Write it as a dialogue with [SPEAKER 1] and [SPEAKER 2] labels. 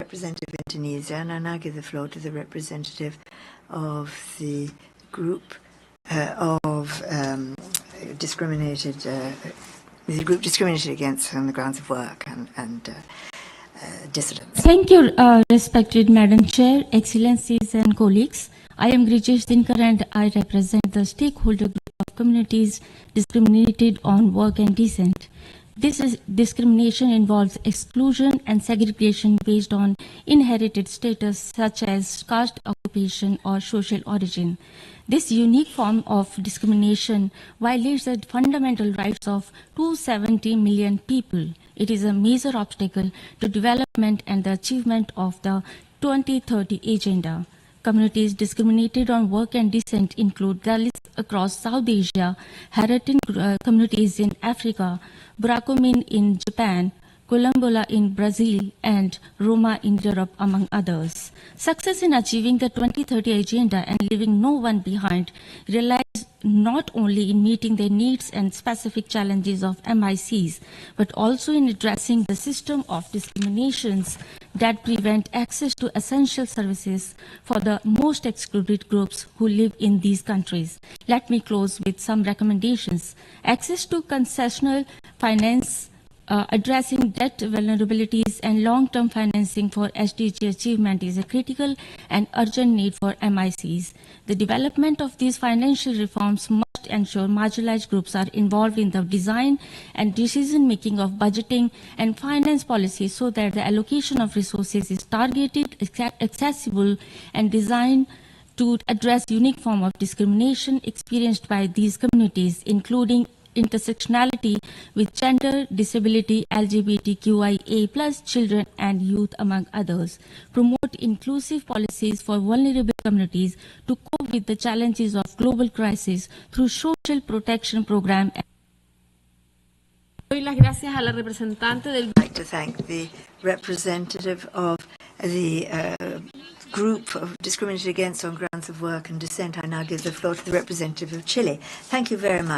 [SPEAKER 1] representative of Indonesia, and I now give the floor to the representative of the group discriminated against on the grounds of work and dissidents.
[SPEAKER 2] Thank you, respected Madam Chair, Excellencies and colleagues. I am Grijesh Dinkar and I represent the stakeholder group of communities discriminated on work and dissent. This discrimination involves exclusion and segregation based on inherited status such as caste, occupation or social origin. This unique form of discrimination violates the fundamental rights of 270 million people. It is a major obstacle to development and the achievement of the 2030 Agenda. Communities discriminated on work and dissent include Dalits across South Asia, Haratin communities in Africa, Bracomin in Japan, Quilombola in Brazil, and Roma in Europe, among others. Success in achieving the 2030 Agenda and leaving no one behind relies not only in meeting the needs and specific challenges of MICs, but also in addressing the system of discriminations that prevent access to essential services for the most excluded groups who live in these countries. Let me close with some recommendations. Access to concessional finance, addressing debt vulnerabilities and long-term financing for SDG achievement is a critical and urgent need for MICs. The development of these financial reforms must ensure marginalized groups are involved in the design and decision-making of budgeting and finance policies so that the allocation of resources is targeted, accessible, and designed to address unique form of discrimination experienced by these communities, including intersectionality with gender, disability, LGBTQIA+, children and youth, among others. Promote inclusive policies for vulnerable communities to cope with the challenges of global crisis through social protection program.
[SPEAKER 3] Doy las gracias a la representante del...
[SPEAKER 1] I'd like to thank the representative of the group of discriminated against on grounds of work and dissent. I now give the floor to the representative of Chile. Thank you very much.